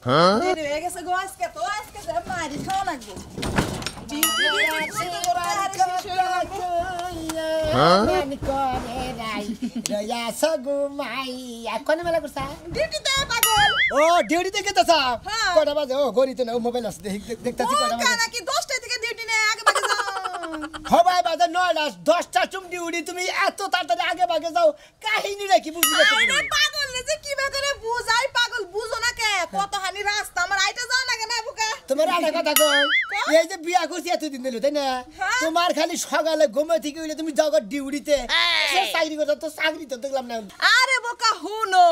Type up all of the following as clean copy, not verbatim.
দেরি হয়ে গেছে গো আজকে তো আজকে যে মারি খাওয়া লাগবে ও ডিউটি থেকে তো সাপ কটা বাজে ও গড়িতে না মোবাইল আছে দেখতাছি কটা বাজে নাকি 10টা থেকে ডিউটি নেই আগে ভাগে যাও হবাই বাজে 9টা 10টা চুম ডিউটি তুমি এত তাড়াতাড়ি আগে ভাগে যাও কাহিনীটা কি বুঝলি আরে পাগল রে যে কিবা করে বুঝাই পাগল বুঝো না কে কত হানি রাস্তা আমার আইতে যাও না কেন বুকা তোমার আটা কথা কই এই যে বিয়া করছি এতদিন দিল তাই না তোমার খালি সকালে ঘুমে থেকে হইলে তুমি যাও ডিউটিতে সে চাকরি করতে তো চাকরি তো দেখলাম না আরে বোকা হুনো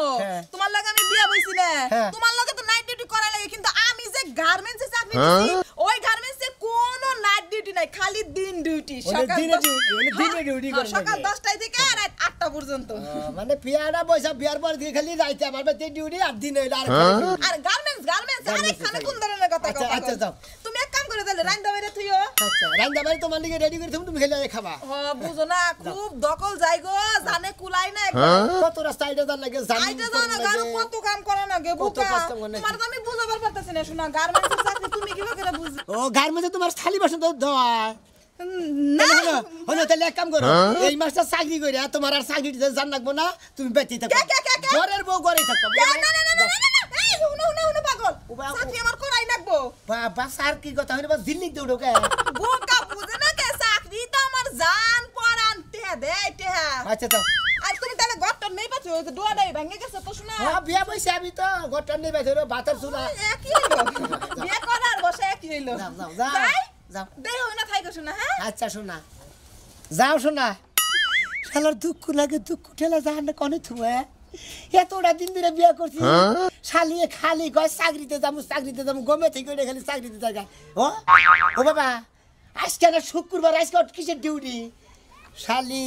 তোমার লাগে আমি বিয়া বইছি না তোমার লাগে তো নাইট ডিউটি করা লাগে কিন্তু আমি যে গার্মেন্টসে চাকরি করছি ওই গার্মেন্টসে কোনো নাইট ডিউটি নাই খালি দিন ডিউটি সকাল দিনে ডিউটি করে সকাল 10টা থেকে রাত 8টা পর্যন্ত মানে বিয়াটা বইসা বিয়ার পর দিয়ে খালি রাইতে আমার বাড়িতে ডিউটি আর দিনে আর গার্মেন্টস আরে খানে কোন ধরনের কথা কথা আচ্ছা যাও তুমি এক কাম করে তাহলে রান্দা বাইরে থইও আচ্ছা রান্দা বাইরে তোমার লিগে রেডি করে তুমি খেলে খাবা বুঝো না খুব দকল যাই গো জানে কুলাই না কত রাস্তা আইডা জান লাগে জানি আইডা জানা গারো কত কাম করে না গে বুকা তোমার তো আমি বুঝাবার পারতাছি না শোনা গার্মেন্টসের চাকরি তুমি কিভাবে করে বুঝ ও গার্মেন্টসে তোমার খালি বসে তো দাও না হলো তাহলে এক কাম করো এই মাসটা চাকরি কইরা তোমার আর চাকরি দিতে জান লাগবো না তুমি বেঁচে থাকো ঘরের বউ ঘরেই থাকো না এই হুনো পাগল চাকরি আমার করাই লাগবো বাবা স্যার কি কথা হইলো বাস দিল্লি দৌড়ো কে বোকা বুঝে না কে চাকরি তো আমার জান পরান দে আচ্ছা তো আর তুমি তাহলে গট্টন নেই পাচ্ছো ওই ডোয়াটাই ভেঙে গেছে তো শোনা হ্যাঁ বিয়া বইছে আমি তো গটন নেই বাইরে ভাতের চুলা একই হইলো বিয়ে করার বসে একই হইলো যাও যাও দেই হই না থাইগো শোনা হ্যাঁ আচ্ছা শোনা যাও শোনা শালার দুঃখ লাগে দুঃখ ঠেলা জাহান কোনে থুয়ে এতটা দিন ধরে বিয়া করছি শালিয়ে খালি কয় চাকরিতে যাবো গমে থেকে খালি চাকরিতে জায়গা ও বাবা আজকে না শুক্রবার আজকে কিসের ডিউটি শালি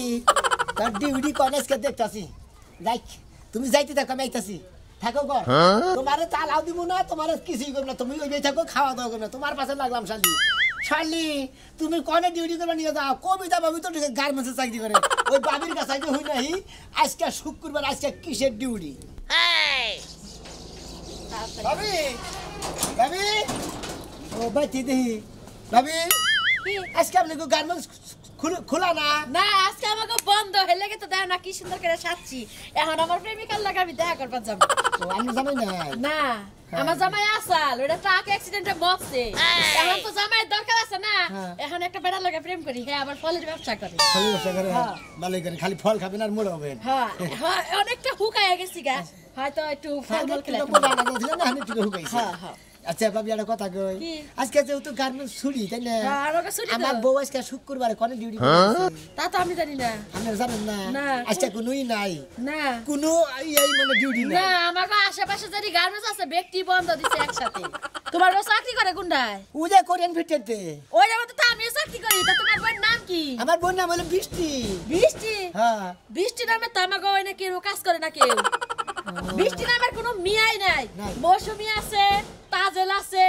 তার ডিউটি কোন আজকে দেখতাছি যাই তুমি যাইতে থাকো আমি আইতাছি থাকো গো তোমারে তালাও দিব না তোমার কিছুই করব না তুমি ওই থাকো খাওয়া দাওয়া করবে না তোমার পাশে লাগলাম শালি তুমি কোনে ডিউটি করবা নিয়ে যাও কবিতা ভাবি তো গার্মেন্টসে চাকরি করে ওই বাবির কাছে আইতে হই নাই আজকে শুক্রবার আজকে কিসের ডিউটি ভাবি ভাবি ও বাইতি দেহি ভাবি আজকে আপনি গার্মেন্টস খোলা না না আজকে আমাকে বন্ধ হয়ে লেগে তো দেয় না কি সুন্দর করে সাজছি এখন আমার প্রেমিকার লাগে আমি দেখা করবার যাবো আমি জামাই না না আমার জামাই আসাল ওটা ট্রাক অ্যাক্সিডেন্টে মরছে এখন তো জামাইয়ের দরকার আছে না এখন একটা বেড়া লাগে প্রেম করি হ্যাঁ আবার ফলের ব্যবসা করে ফলের ব্যবসা করে ভালোই করে খালি ফল খাবেন আর মোড় হবেন হ্যাঁ অনেকটা হুকায় গেছি গা হয়তো একটু ফল খেলে আচ্ছা ভাবি একটা কথা কই আজকে যেহেতু গার্মেন্টস ছুটি তাই না আমার বউ আজকে শুক্রবারে কোন ডিউটি তা তো আমি জানি না আপনারা জানেন না আজকে কোনোই নাই না কোনো এই মানে ডিউটি নাই না আমাকে আশেপাশে যদি গার্মেন্টস আছে ব্যক্তি বন্ধ দিছে একসাথে তোমার বউ চাকরি করে কোনটায় ও যে কোরিয়ান ফিটেতে ওই যাবে তো আমিও চাকরি করি তা তোমার বোনের নাম কি আমার বোন নাম হলো বৃষ্টি হ্যাঁ বৃষ্টি নামে তো আমাকে ওই না কেউ কাজ করে না কেউ বৃষ্টি নামের কোনো মিয়াই নাই মৌসুমী আছে তাজেল আছে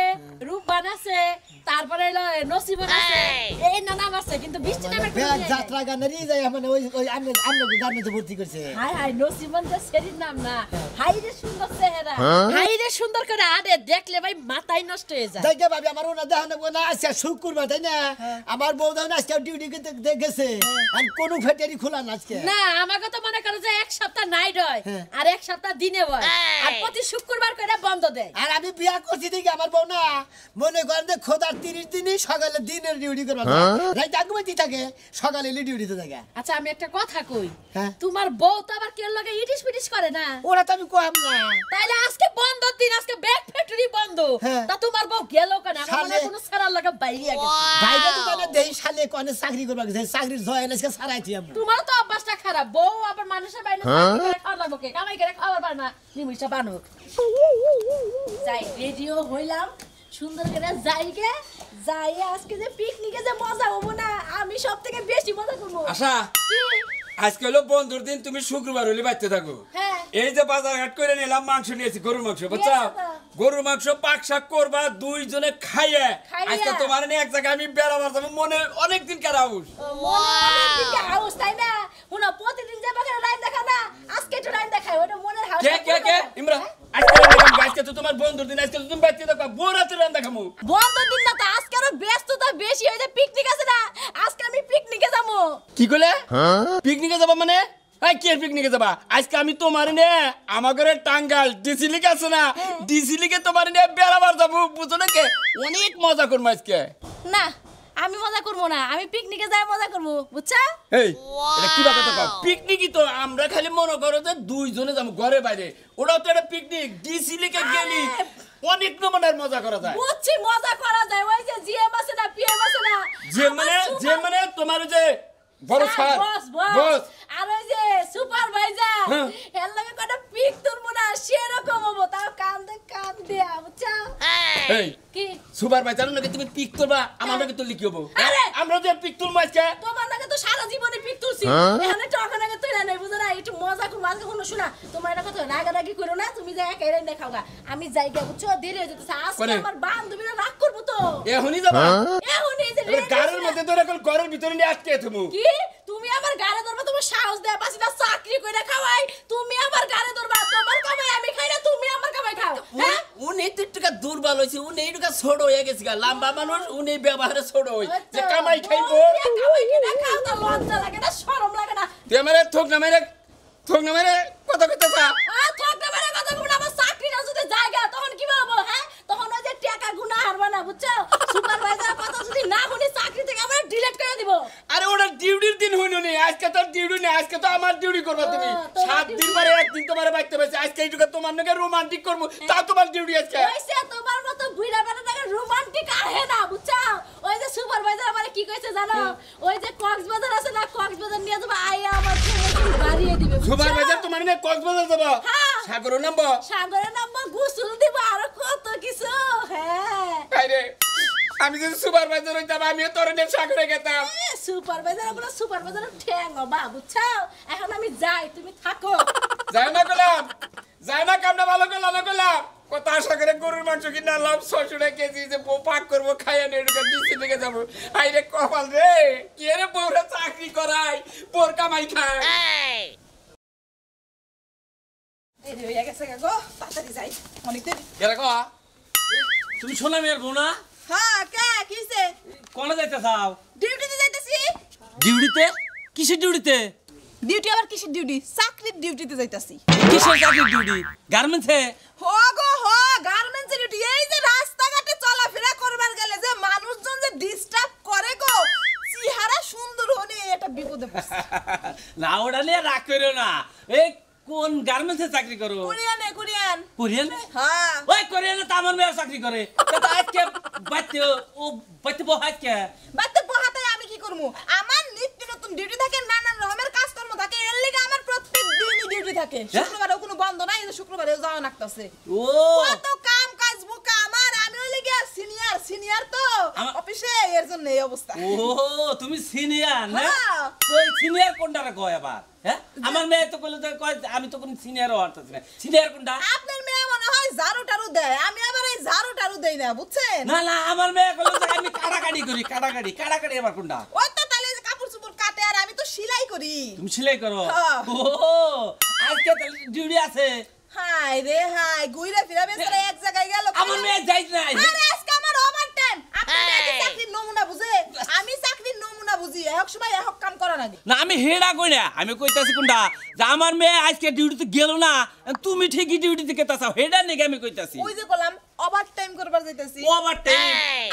রূপবান আছে তারপরে নসিবন আছে এই নাম আছে কিন্তু বৃষ্টি নামের কোনো যাত্রা গানেরই যায় মানে ওই আমরা গার্মেন্টসে ভর্তি করছে হাই নসিবন তো সেরির নাম না হাই রে সুন্দর চেহারা হাই রে সুন্দর করে আরে দেখলে ভাই মাথায় নষ্ট হয়ে যায় দেখে ভাবি আমার ওনা দেখানো না আজকে শুক্রবার তাই না আমার বউ দাও আজকে ডিউটি করতে গেছে আর কোন ফ্যাক্টরি খোলা না আজকে না আমাকে তো মনে করে যে এক সপ্তাহ নাইট হয় আর এক সপ্তাহ দিনে হয় আর প্রতি শুক্রবার করে বন্ধ দেয় আর আমি বিয়া করছি দেখি আমার বউ না মনে করেন যে খোদার 30 দিনই সকালে দিনের ডিউটি করবা রাত আগমতি থাকে সকালে ডিউটিতে থাকে আচ্ছা আমি একটা কথা কই তোমার বউ তো আবার কেন লাগে ইটিস পিটিস করে না ওরা তো আমি কম না তাইলে আজকে বন্ধ দিন আজকে ব্যাগ ফ্যাক্টরি বন্ধ তা তোমার বউ গেল কেন আমার মনে কোনো সারা লাগা বাইরে গেছে বাইরে তো মানে দেই শালে কোনে চাকরি করবা গেছে চাকরির জয়েন আজকে সারাইছি আমি তোমার তো অভ্যাসটা খারাপ বউ আবার মানুষের বাইরে চাকরি করে খাওয়া লাগবে কে কামাই করে খাওয়ার পারে না নিমিষটা বানুক যাই রেডিও হইলাম সুন্দর করে যাইগে যাই আজকে যে পিকনিকে যে মজা হবো না আমি সব থেকে বেশি মজা করবো আশা আজকে হলো বন্ধুর দিন তুমি শুক্রবার হলে বাড়তে থাকো এই যে বাজার হাট করে নিলাম মাংস নিয়েছি গরুর মাংস বুঝছো গরুর মাংস পাক শাক করবা দুইজনে খাইয়ে আজকে তোমার নিয়ে এক জায়গায় আমি বেড়াবার যাবো মনে অনেকদিন কার হাউস তাই না প্রতিদিন যাবা রাইন দেখা না আজকে একটু রাইন দেখাই ওটা মনের হাউস কে ইমরান আজকে তো তোমার বন্ধুর দিন, আজকে তো তুমি বাইতে থাকবা, বউ রাতে রান্না খামু। বন্ধ দিন না তো, আজকে আরো ব্যস্ততা বেশি হয়ে যায়, পিকনিক আছে না, আজকে আমি পিকনিকে যাবো। কি কইলে? পিকনিকে যাবা মানে? কি পিকনিকে যাবা? আজকে আমি তোমার নে আমার ঘরে টাঙ্গাল ডিসি লিগ আছে না, ডিসি লিগে তোমার নে বেড়াবার যাবো, বুঝো নাকি? অনেক মজা করবো আজকে। না আমি মজা করবো না, আমি পিকনিকে যাই মজা করবো, বুঝছা? এই এটা কি কথা কও? পিকনিকই তো আমরা খালি মনে করো যে দুইজনে যাবো ঘরে বাইরে, ওটাও তো একটা পিকনিক। ডিসি লিগে গেলি অনেক নমুনার মজা করা যায়। বুঝছি মজা করা যায়, ওই যে জিএম আছে না, পিএম আছে না, যে মানে তোমার যে বড় স্যার বস আর ওই যে সুপারভাইজার, এর লাগে কত পিক তুলবো না, সেরকম হবো, তাও কান দেয়া, বুঝছা? এই কি সুপারভাইজার নাকি তুমি পিক তুলবা, আমার নাকি তুললি কি হবো? আরে! আমরা যে পিক তুলবো আজকে, তোমার নাকি তো সারা জীবনে পিক তুলছি, এখানে টাকা নাকি তুই নাই, বুঝো না? একটু মজা করবো আজকে। কোনো শোনা, তোমার এটা কথা রাগারাগি করো না, তুমি যাই একাই রান্না খাওগা, আমি যাই গা, বুঝছো? দেরি হয়ে যেতেছে আজকে, আমার বান্ধবীরা রাগ করবো তো। এখনই যাবা? এখনই যে এবার গাড়ির মধ্যে ধরে এখন ঘরের ভিতরে নিয়ে আটকে তুমি। কি তুমি আমার গাড়ি ধরবা? তোমার সাহস দেয়া পাছি না, চাকরি কইরা খাওয়াই, তুমি আমার গাড়ি ধরবা? তোমার কামাই আমি খাই না, তুমি আমার কামাই খাও, হ্যাঁ? উনি তো একটু দুর্বল হয়েছে, উনি একটু ছোট হয়ে গেছে, লম্বা মানুষ, উনি ব্যবহারে ছোট হই, যে কামাই খাইবো। কামাই কিনা খাও, তা লজ্জা লাগে না, শরম লাগে না? তুই আমারে থোক না মেরে কথা কইতেছা? থক না মেরে কথা বলবো না, আমার চাকরিটা যদি জায়গা তখন কি বলবো, হ্যাঁ? তখন ওই যে টাকা গুনা হারবা না, বুঝছো? সুপারভাইজার কথা যদি না শুনি চাকরি থেকে আমরা ডিলিট করে দিব। আরে ওটা ডিউটির দিন হইলো নি, আজকে তো ডিউটি নেই, আজকে তো আমার ডিউটি করবা তুমি। 7 দিন পরে একদিন তোমারে বাইতে পাইছে, আজকে এইটুকু তোমার নাকি রোমান্টিক করবো, তাও তোমার ডিউটি আজকে। ওইসে তোমার মতো বুইড়া বেটাটাকে রোমান্টিক আহে না, বুঝছো? ওই যে সুপারভাইজার আমারে কি কইছে জানো? ওই যে কক্সবাজার আছে না, কক্সবাজার নিয়ে যাবো, আইয়া আমার প্রমোশন বাড়িয়ে দিবে, বুঝছো? সুপারভাইজার তোমার নিয়ে কক্সবাজার যাবো, সাগরে নামবো, সাগরে নামবো, গোসল দিব, আরো কত কিছু, হ্যাঁ। আরে আমি যদি সুপারভাইজার হইতাম, আমিও তোর নিয়ে সাগরে গেতাম। সুপারভাইজার বলে সুপারভাইজার ঠ্যাং বা, বুঝছো? এখন আমি যাই, তুমি থাকো। যাই না গেলাম, যাই না, কামটা ভালো করলাম না করলাম, কত আশা করে গরুর মাংস কিনে আনলাম 600 কেজি, যে বউ পাক করবো, খাইয়া নিয়ে ডিসি থেকে যাবো। আইরে কপাল রে, কি রে বউরা চাকরি করাই, বোর কামাই খায়। এই যে হইয়া গেছে গো, তাড়াতাড়ি যাই, অনেক দেরি। এরকম তুমি শোনা মেয়ের বউ না? হ্যাঁ, কে কিছে? কোনে যাইতে চাও? ডিউটিতে যাইতেছি। ডিউটিতে? কিসের ডিউটিতে? ডিউটি আবার কিসের ডিউটি? চাকরির ডিউটিতে যাইতাছি। কিসের চাকরির ডিউটি? গার্মেন্টসে? হো গো হো, গার্মেন্টসের ডিউটি। এই যে রাস্তাঘাটে চলাফেরা করবার গেলে যে মানুষজন যে ডিস্টার্ব করে গো, চেহারা সুন্দর হলে এটা বিপদে পড়ছে। না ওটা নিয়ে রাগ করো না। এই কোন গার্মেন্টসে চাকরি করো? কোরিয়ানে, কোরিয়ান। কোরিয়ানে? হ্যাঁ। ওই কোরিয়ানে তো আমার মেয়ে চাকরি করে। তা আজকে বাইতে ও বাইতে বহ আজকে। বাড়িতে পোহাতে আমি কি করবো? আমার নিত্য নতুন ডিউটি থাকে, নানান রকমের কাজকর্ম থাকে, এর লিগে আমার প্রত্যেক দিনই ডিউটি থাকে। শুক্রবারেও কোনো বন্ধ নাই, এই যে শুক্রবারেও যাওয়া লাগতেছে। ও কত কাম কাজ বোকা আমার, আমি ওই লিগে সিনিয়র তো অফিসে, এর জন্য এই অবস্থা। ও তুমি সিনিয়র না? হ্যাঁ। ওই সিনিয়র কোনটারে কয় আবার? হ্যাঁ আমার মেয়ে তো কইলো যে কয় আমি তো কোন সিনিয়রও হতাছি না। সিনিয়র কোনটা? আপনার মেয়ে মনে হয় ঝাড়ু টাড়ু দেয়, আমি আবার এই ঝাড়ু টাড়ু দেই না, বুঝছেন? না না আমার মেয়ে কইলো যে আমি কাটাকাটি করি, কাটাকাটি আবার কোনটা? ওই তো তাহলে যে কাপড় চোপড় কাটে, আর আমি তো সেলাই করি। তুমি সেলাই করো? হ্যাঁ। ও আজকে তাহলে ডিউটি আছে। হাই রে হাই, ঘুরে ফিরে বেচারা এক জায়গায় গেল। আমার মেয়ে যাইত নাই। আরে আজকে আমার ওভারটাইম। আপনি নাকি চাকরির নমুনা বুঝে? আমি চাকরির নমুনা বুঝি, এক সময় এক কাম করা নাকি? না আমি হেডা কই না, আমি কইতাছি কোনটা যে আমার মেয়ে আজকে ডিউটিতে গেল না, তুমি ঠিকই ডিউটিতে গেতাছাও, হেডা নাকি আমি কইতাছি। ওই যে বললাম ওভারটাইম করবার যাইতাছি। ওভারটাইম?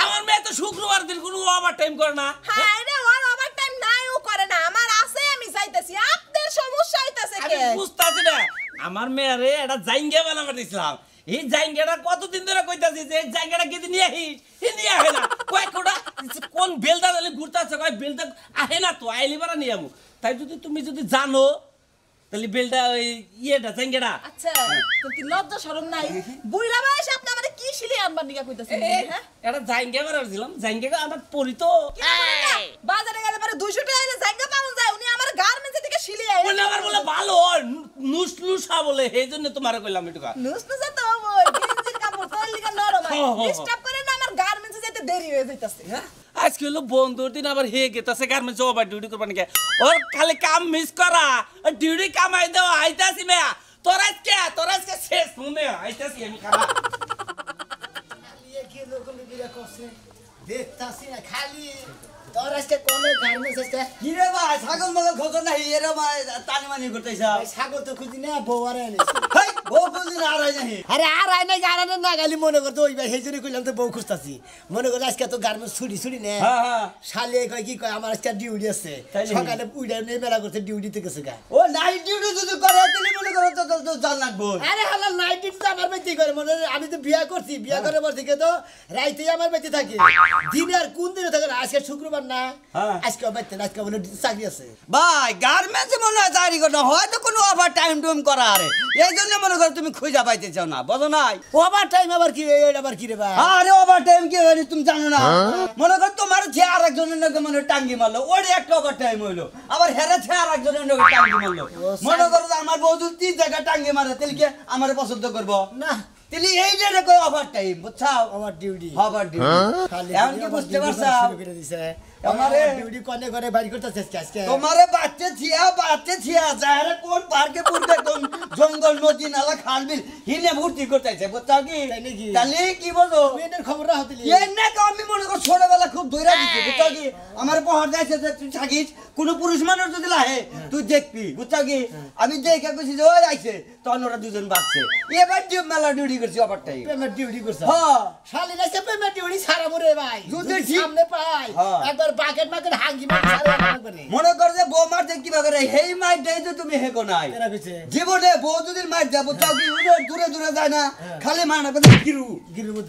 আমার মেয়ে তো শুক্রবার দিন কোনো ওভারটাইম করে না। হাই রে, ওর ওভারটাইম নাই, ও করে না, আমার আছে, আমি যাইতাছি। আপনার সমস্যা হইতাছে আমি কে? বুঝতাছি না, আমার মেয়ে রে এটা জাইঙ্গা বানাবে দিছিলাম, এই জাইঙ্গাটা কতদিন ধরে কইতাছি যে এই জাইঙ্গাটা কেদি নিয়ে আহিস, হে নিয়ে আহে না, কয় কোটা কোন বেলদা দলে ঘুরতাছে, কয় বেলদা আহে না তো, আইলি বারা নিয়ে আমু। তাই তুমি যদি জানো তাহলে বেলটা ওই ইয়েটা জাইঙ্গাটা। আচ্ছা, তো কি লজ্জা শরম নাই? বুইড়া বয়সে আপনি আমারে কি শিলি আনবার নিকা কইতাছেন? হ্যাঁ, এটা জাইঙ্গা বানার দিলাম, জাইঙ্গা আমার পরিতো। বাজারে গেলে পরে 200 টাকা দিলে জায়গা পাওয়া যায়, উনি আমার গার্মেন্টস থেকে শিলি আইছে। ওই আমার বলে ভালো নুসনুসা বলে, এই জন্য তোমারে কইলাম এটুকা। নুসনুসা তো ওই গেঞ্জির কাপড় তোর লিগা নরম হয়, ডিস্টার্ব করে না, আমার গার্মেন্টসে যেতে দেরি হয়ে যাইতাছে। আজকে হলো বন্ধুর দিন, আবার হে গেতাছে গার্মেন্টস ওভার ডিউটি করবা নাকি? ওর খালি কাম মিস করা, ডিউটি কামাই দেওয়া আইতাছি মেয়া। তোর আজকে শেষ মনে আইতাছি আমি খারাপ কি লোকম বিরা করছে দেখতাছি না খালি তোর আজকে কোন গার্মেন্টস আছে কি রে ভাই ছাগল মগল খোঁজ না এরা ভাই টানি মানি করতেছ ছাগল তো খুঁজি না বউয়ারে এনেছি হেই বউ খুঁজি না আর নাই আরে আর আই নাই গারানে না গালি মনে করতে ওই ভাই হেজুরি কইলাম তো বউ খুঁজতাছি মনে করে আজকে তো গার্মেন্টস ছুটি নে হ্যাঁ শালে কয় কি কয় আমার আজকে ডিউটি আছে সকালে উইডা নেই মেলা করতে ডিউটিতে গেছে গা ও নাইট ডিউটি যদি করে তাহলে মনে করো তো জান লাগবো আরে হালা নাইট ডিউটি তো আমার বেঁচে করে মনে আমি তো বিয়া করছি বিয়া করে পর থেকে তো রাইতেই আমার বেঁচে থাকি দিনে আর কোন দিনে থাকে আজকে শুক্রবার না আজকে বেঁচে আজকে বলে চাকরি আছে ভাই গার্মেন্টস মনে হয় চাকরি করতে হয়তো কোনো ওভার টাইম টুম করা আরে এই জন্য মনে করো তুমি খুঁজা পাইতে চাও না বুঝো নাই ওভার টাইম আবার কি এটা আবার কি রে ভাই আরে ওভার টাইম কি হয় তুমি জানো না মনে করো তোমার ছে আর একজনের নাকি মনে টাঙ্গি মারলো ওরে একটা ওভার টাইম হইলো আবার হেরে ছে আর একজনের নাকি টাঙ্গি মারলো মনে করো যে আমার বউ যদি 3 জায়গা টাঙ্গি মারে তাহলে কি আমার পছন্দ করবো না তাহলে এই যে কই ওভার টাইম বুঝছাও আমার ডিউটি ওভার ডিউটি এখন কি বুঝতে পারছো আমারে ডিউটি কোনে করে বাড়ি করতেছে আজকে তোমারে বাচ্চা ছিয়া যারে কোন পার্কে পুরতে কোন জঙ্গল নদী নালা খাল বিল হিনে ভর্তি করতেছে বুঝছাও কি তাহলে কি বলো মেয়েদের খবর না হতিলি এনে তো আমি মনে করি ছোটবেলা খুব দইরা দিছি বুঝছাও কি আমার পহর যাইছে যে তুই থাকিস কোন পুরুষ মানুষ যদি লাহে তুই দেখবি বুঝছাও কি আমি দেখে কইছি যে ওই আইছে তখন ওরা দুজন বাঁচছে এবার মেলা ডিউটি করছি ওভার টাইম পেমেন্ট ডিউটি করছ হ্যাঁ শালি না পেমেন্ট ডিউটি সারা মরে ভাই যদি সামনে পাই একবার বাকেট মাকেট হাঙ্গি মার সারা করে মনে কর যে বউ মার দেখি বাগরে হেই মাই দেই তো তুমি হেকো নাই এরা কইছে জীবনে বউ যদি মার যাবো তাও কি দূরে দূরে যায় না খালি মার না গিরু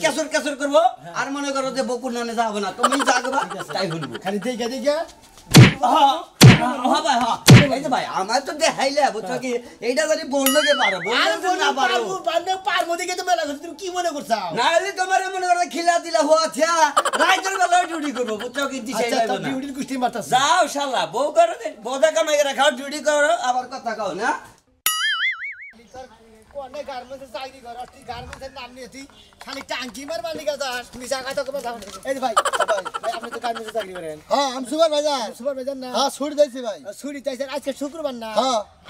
কেসর কেসর করবো আর মনে করো যে বকুর নানে যাবো না তুমি যাগবা তাই বলবো খালি দেখে দেখে হ্যাঁ ভাই হ্যাঁ এই যে ভাই আমার তো দেখাইলে বুঝছো কি এইটা জানি বন্ধকে পারো বন্ধ না পারো পারবো দিকে তো মেলা করছ তুমি কি মনে করছাও না হলে তোমার মনে করো খিলা দিলা হচ্ছে রাইতের বেলা ডিউটি করবো বুঝছো কি দিশাই আচ্ছা লাগবে তো না ডিউটির কুস্তি মারতাছ যাও শালা বউ করো বউদা কামাই রাখাও ডিউটি করো আবার কথা কও না কোনে গার্মেন্টস চাকরি কর তুই গার্মেন্টসের নাম নিয়ে তুই খালি টাঙ্কি মার মালিক আছিস তুমি জায়গা তো কবে দাও এই যে ভাই আপনি তো গার্মেন্টসে চাকরি করেন হ্যাঁ আমি সুপারভাইজার না হ্যাঁ ছুটি দিয়েছি ভাই ছুটি তাইছে আজকে শুক্রবার না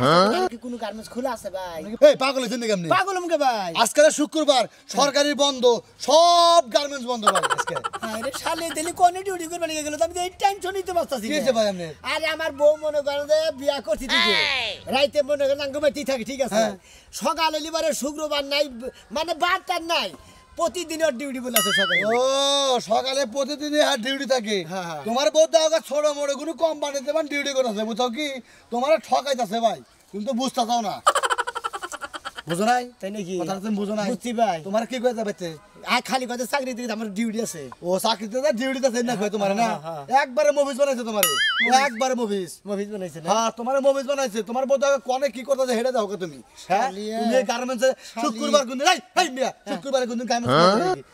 হ্যাঁ কি কোনো গার্মেন্টস খোলা আছে ভাই এই পাগল হয়েছেন নাকি আপনি পাগল মুখে ভাই আজকে শুক্রবার সরকারি বন্ধ সব গার্মেন্টস বন্ধ ভাই আজকে আরে শালে দিলি কোনে ডিউটি করবে নিয়ে গেল আমি এই টেনশন নিতে পারতাছি কি হয়েছে ভাই আপনি আরে আমার বউ মনে করে যে বিয়া করছি ঠিক রাইতে মনে করে নাঙ্গমাইতে থাকে ঠিক আছে সকালে লিবারে শুক্রবার নাই মানে বারটার নাই প্রতিদিনের ডিউটি বলে আছে সকালে ও সকালে প্রতিদিনই আর ডিউটি থাকে তোমার বউ তো আগে ছোট মোটো কোনো কোম্পানিতে মানে ডিউটি করতেছে বুঝছো কি তোমার ঠকাইতেছে ভাই তুমি তো বুঝতে চাও না বুঝো নাই তাই নাকি কথা তুমি বুঝো নাই বুঝছি ভাই তোমার কি কয়ে যাবে আর খালি কথা চাকরি দিকে আমার ডিউটি আছে ও চাকরিতে ডিউটিতে আছে না কয় তোমার না একবারে মুভিজ বানাইছে তোমারে একবারে মুভিজ মুভিজ বানাইছে না হ্যাঁ তোমার মুভিজ বানাইছে তোমার বউ তো কোনে কি করতেছে হেডে দাও তুমি হ্যাঁ তুমি গার্মেন্টসে শুক্রবার কোন দিন এই মিয়া শুক্রবারে কোন দিন গার্মেন্টস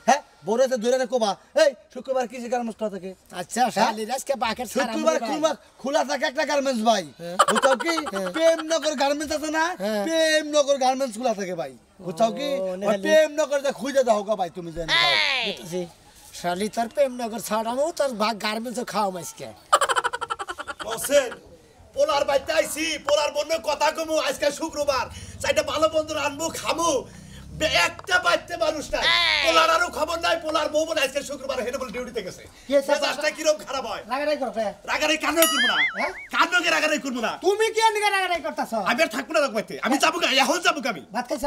হ্যাঁ বড়তে ধরে কোবা এই শুক্রবার কি গার্মেন্টস খোলা থাকে আচ্ছা শালি আজকে বাকেট শুক্রবার খোলা থাকে একটা গার্মেন্টস ভাই বুঝছো কি প্রেমনগর গার্মেন্টস আছে না প্রেমনগর গার্মেন্টস খোলা থাকে ভাই বুঝছো কি প্রেমনগর যা খুঁজে দাও গো ভাই তুমি জানো শালি তোর প্রেমনগর ছাড়ামো তোর ভাগ গার্মেন্টস খাও মাসকে বসেন পোলার বাইতে আইছি পোলার বন্ধু কথা কমু আজকে শুক্রবার চাইটা ভালো বন্ধু আনবো খামু একটা বাইতে মানুষ নাই পোলার আরো খবর নাই পোলার বউ বোন আজকে শুক্রবার হেডে বলে ডিউটিতে গেছে মেজাজটা কিরকম খারাপ হয় রাগারাই করতে রাগারাই কান্নাই করবো না কান্নকে রাগারাই করবো না তুমি কি এনে রাগারাই করতাছ আমি আর থাকবো না রাখবাইতে আমি যাবো এখন যাবো আমি ভাত খাইছ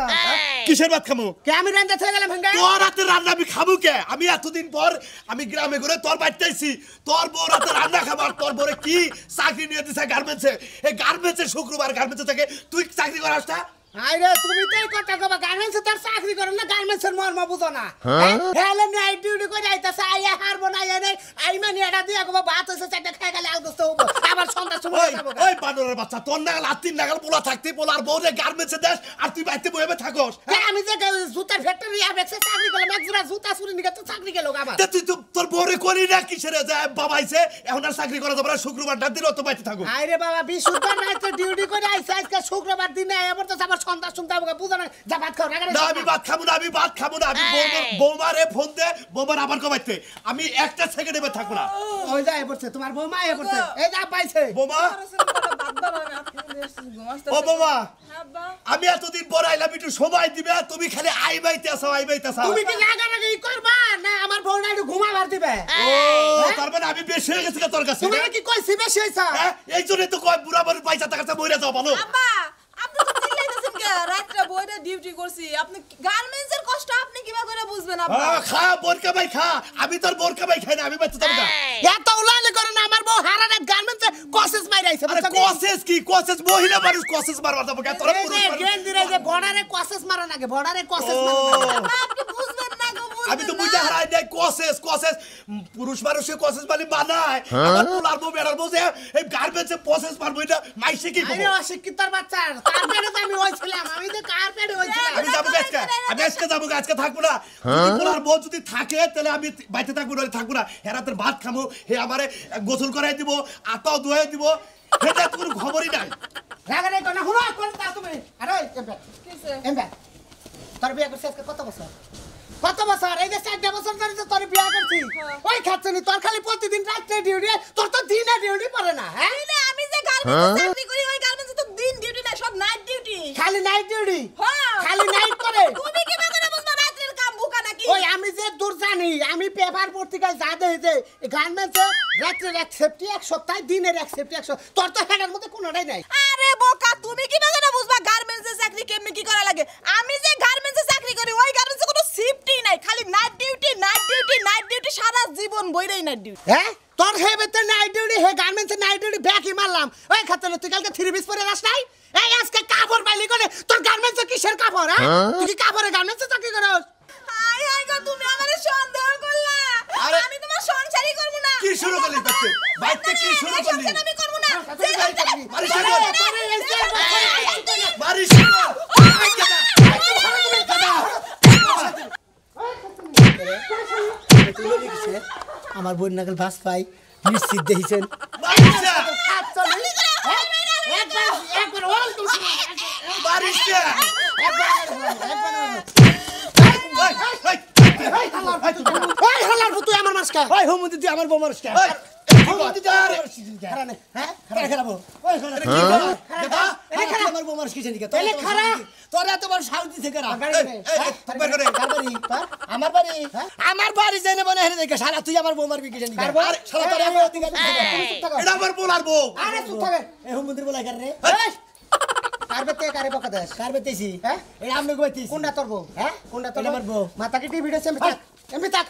কিসের ভাত খামু কে আমি রান্না থেকে গেলাম ভাঙ্গা তোর রাতে রান্না আমি খাবো কে আমি এতদিন পর আমি গ্রামে ঘুরে তোর বাড়িতে আইছি তোর বউ রাতে রান্না খাবার তোর বউরে কি চাকরি নিয়ে দিছে গার্মেন্টসে এই গার্মেন্টসে শুক্রবার গার্মেন্টসে থেকে তুই চাকরি করাস না আরে তুমি তো এই কথা কবা গার্মেন্টসে তার চাকরি করে না গার্মেন্টসের মর্ম বুঝো না হেলে নাইট ডিউটি করে যাইতাছে আইয়া হারবো না আইয়া নাই আই মানে এটা দিয়া কবা ভাত হইছে চারটা খাই গেলে আলগস্ত হবো আবার সন্ধ্যা সময় যাবো ওই বানরের বাচ্চা তোর নাগাল আত্মীর নাগাল পোলা থাকতে পোলার বউরে গার্মেন্টসে দেশ আর তুই বাইতে বইবে থাকস আমি যে জুতার ফ্যাক্টরি আবেছে চাকরি করলাম একজোড়া জুতা চুরি নিয়ে তো চাকরি গেল আমার তুই তো তোর বউরে করি না কিসের যে বাবাইছে এখন আর চাকরি করা যাবে না শুক্রবার দিন অত বাইতে থাকো আরে বাবা বিশুদ্ধ রাতে ডিউটি করে আইছে আজকে শুক্রবার দিনে আবার তো আমার সন্ধ্যা সন্ধ্যা আমাকে বুঝা না যা ভাত খাও না আমি ভাত খাবো না আমি ভাত খাবো না আমি বৌমারে ফোন দে বৌমার আবার কমাইতে আমি একটা সেকেন্ডে থাকবো না ওই যা এ পড়ছে তোমার বৌমা এ পড়ছে এই যা পাইছে বৌমা ও বৌমা আমি এতদিন পর আইলাম একটু সময় দিবে তুমি খালি আইবাইতে আসো তুমি কি লাগালাগি করবা না আমার বউটা একটু ঘুমাবার দিবে ও তার মানে আমি বেশি হয়ে গেছি তোর কাছে তুমি কি কইছি বেশি হইছা এই জন্য তো কয় বুড়া বুড়ি পয়সা টাকা মরে যাও ভালো আব্বা আপনি তো চিল্লাইতেছেন কে রাতে বইটা ডিউটি করছি আপনি গার্মেন্টসের কষ্ট আপনি কিভাবে করে বুঝবেন আব্বা খা বোরকা ভাই খা আমি তোর বোরকা ভাই খাই না আমি বাচ্চা যাবো না এত উলাইলে করে না আমার বউ হারানে গার্মেন্টসে কসেস মাইরাইছে আরে কসেস মহিলা মানুষ কসেস মারবা যাবো কেন তোর পুরুষ মানুষ গেন্দিরে যে বর্ডারে কসেস মারা নাকি বর্ডারে কসেস মারা আপনি বুঝবেন না গো আমি তো বুঝা হারাই নাই কসেস পুরুষ মানুষে কসেস মানে বানায় আমার পোলার বউ বেড়ার বউ যে এই গার্মেন্টসে কসেস মারবো এটা মাইসে কি আরে অশিক্ষিতর বাচ্চা তার পেটে তো আমি হইছিলাম আমি তো কার পেটে হইছিলাম আমি যাবো আজকে যাবো আজকে থাকবো না যদি পোলার বউ যদি থাকে তাহলে আমি বাইতে থাকবো না থাকবো না হেরাতের ভাত খাবো হে আমারে গোসল করাই দিব আতাও ধুয়ে দিব এটা তো কোনো খবরই নাই রাগারে কোনা হুনো কোন তা তুমি আরে কিসে এমবা তোর বিয়ে করছিস আজকে কত বছর এই যে 4 বছর ধরে তো তোর বিয়ে করছি ওই খাচ্ছনি তোর খালি প্রতিদিন রাতে ডিউটি তোর তো দিনে ডিউটি পড়ে না হ্যাঁ না আমি যে গার্মেন্টসে চাকরি করি ওই গার্মেন্টসে তো দিন ডিউটি না সব নাইট ডিউটি খালি নাইট ডিউটি হ্যাঁ খালি নাইট করে তুমি কি করে বুঝবা রাতের কাম বুকা নাকি ওই আমি যে দূর জানি আমি পেপার পত্রিকায় যা দেখি যে গার্মেন্টসে রাতের এক সেফটি এক সপ্তাহ দিনের এক সেফটি এক তোর তো হেডের মধ্যে কোনোটাই নাই আরে বোকা তুমি কি করে বুঝবা গার্মেন্টসে চাকরি কেমনে কি করা লাগে আমি যে গার্মেন্টসে চাকরি করি ওই গার্মেন্টসে কোনো শিফটই নাই খালি নাইট ডিউটি সারা জীবন বইরেই নাইট ডিউটি হ্যাঁ তোর হেবেতে নাইট ডিউটি হে গার্মেন্টসে নাইট ডিউটি ব্যাকই মারলাম ওই খাচ্ছনি তুই কালকে 3 পিস পরে রাস নাই এই আজকে কাপড় পাইলি করে তোর গার্মেন্টসে কিসের কাপড় হ্যাঁ তুই কি কাপড়ে গার্মেন্টসে চাকরি করস হাই হাই গো তুমি আমারে সন্দেহ করলা আমি তোমার সংসারই করব না কি শুরু করলি বাইতে কি শুরু করলি আমি করব না মারিস আমার বোন নাগল ভাস পাই নিশ্চিত দেখিছেন তুই আমার মাসকা তুই আমার বউ মাসকা আমার বাড়ি যাই না মনে হয় দেখে শালা তুই আমার বউ মারবি কিসের আমার বলার বউ আরে চুপ থাকে এই হুমন্দির বলাই কার রে কারবেতে কারে বকা দেস কারবেতেছি হ্যাঁ এটা আমনে কইতিস কোনটা তোর বউ হ্যাঁ কোনটা তোর আমার বউ মাথাকে টিভি দেছে এমনি তাক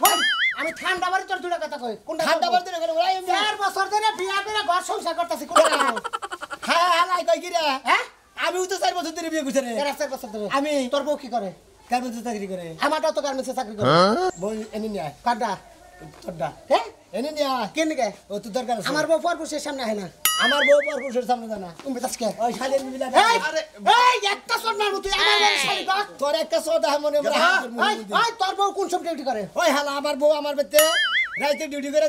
আমি ঠান্ডা বাড়ি তোর দুটা কথা কই কোনটা ঠান্ডা বাড়ি ধরে ওরা 4 বছর ধরে বিয়া করে ঘর সংসার করতেছি কোনটা হ্যাঁ হালাই কই কি রে হ্যাঁ আমি তো 4 বছর ধরে বিয়ে করছি রে 4 বছর ধরে আমি তোর বউ কি করে গার্মেন্টসে চাকরি করে আমারটাও তো গার্মেন্টসে চাকরি করে বউ এনে নিয়ে আয় কাটা তোরটা হ্যাঁ এনে নিয়ে আয় কেন গে ও তো দরকার আছে আমার বউ পরপুরুষের সামনে হয় না আমার বউ পরপুরুষের সামনে জানা তুমি তাসকে ওই শালি মিলা আরে এই একটা সোড মারবো তুই আমার বউ শালি কর তোর একটা সোড মনে মনে ওই তোর বউ কোন সব ডিউটি করে ওই হালা আমার বউ আমার বেতে রাতে ডিউটি করে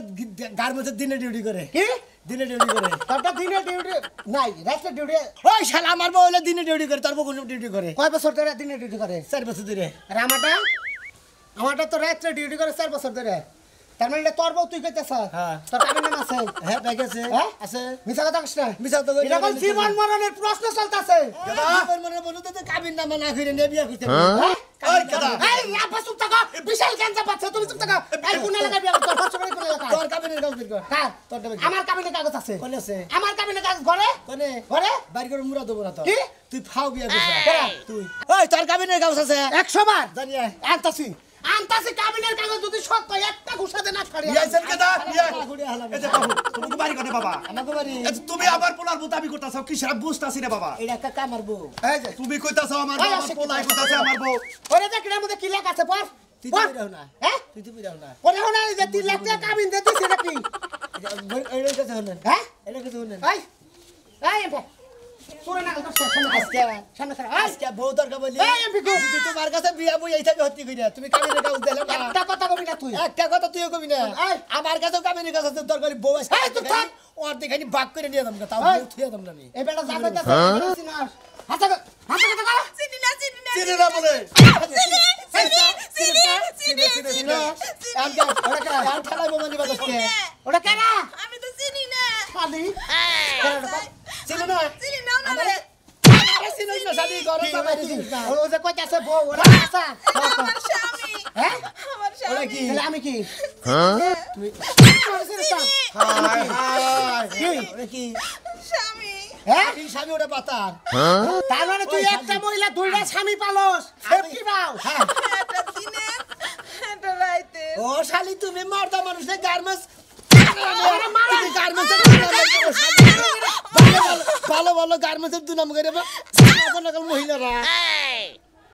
গার্মেন্টসে দিনে ডিউটি করে কি দিনে ডিউটি করে তোরটা দিনে ডিউটি নাই রাতে ডিউটি ওই শালা আমার বউ হলো দিনে ডিউটি করে তোর বউ কোন ডিউটি করে কয় বছর ধরে দিনে ডিউটি করে 4 বছর ধরে আর আমারটা তো রাতে ডিউটি করে 4 বছর ধরে তার মানে তোর বউ তুই কইতেছ হ্যাঁ তোর কাবিন নাম আছে হ্যাঁ ব্যাগেছে হ্যাঁ আছে মিছা কথা কইছ না মিছা কথা কই এটা কোন জীবন মরণের প্রশ্ন চলতেছে জীবন মরণের বলতে তো কাবিন নাম না কইরে নে বিয়া কইতে হ্যাঁ ওই কথা এই আপা চুপ থাকো বিশাল গাঞ্জা পাচ্ছে তুমি চুপ থাকো এই কোন লাগা বিয়া তোর খরচ করে কোন লাগা তোর কাবিনের কাগজ বের কর কার তোর আমার কাবিনের কাগজ আছে কোন আছে আমার কাবিনের কাগজ ঘরে ঘরে বাইরে করে মুরা দেব না তো কি তুই ফাও বিয়া কইছ তুই ওই তোর কাবিনের কাগজ আছে 100 বার জানিয়া আনতাছি কাবিনের কাগজ যদি সত্য একটা ঘুষাতে না ছাড়ি ইয়াইছেন কেদা ইয়া এই যে বাবু তুমি তো বাড়ি করে বাবা আমাকে বাড়ি তুমি আবার পোলার বউ দাবি করতাছ কি সব বুঝতাছি রে বাবা এটা একটা কামার বউ এই যে তুমি কইতাছ আমার বউ আমার পোলাই কইতাছ আমার বউ ওরে দেখ এর মধ্যে কি লেখা আছে পড় তুই তো বিরাও না হ্যাঁ তুই তো বিরাও না ওরে হনা যে 3 লাখ টাকা কাবিন দিতে সেটা কি এটা কাছে হলেন হ্যাঁ এটা কাছে হলেন এই এই তোরা না কথা সামনে আজকে বউ দরকার বলি এই এমপি কো তুই তোমার কাছে বিয়া বই আইতা হত্যি কইরা তুমি কাবিনের কাগজ দিলা একটা কথা কবি না তুই একটা কথা তুইও কবি না আমার কাছে কাবিনের কাগজ দরকার বউ আছে এই তুই থাক ওর দেখানি বাক করে নিয়ে দাম তাও বউ থিয়া দাম না নি এই বেটা জানো না হাসা চিনি না চিনি না চিনি না বলে চিনি চিনি চিনি চিনি ওটা কেন আমি তো চিনি না শালি চিনি না চিনি না না রে ও যে কইতাছে বউ ওরা আসা আমার স্বামী হ্যাঁ আমার স্বামী কি আমি কি হাই হাই কি স্বামী হ্যাঁ এই স্বামী ওটা পাতার তার মানে তুই একটা মহিলা দুইটা স্বামী পালস সেফটি পাও হ্যাঁ এটা দিনে এটা রাইতে ও শালি তুমি মর্দা মানুষের গার্মেন্টস ভালো ভালো গার্মেন্টসের 2 নম্বর করে মহিলারা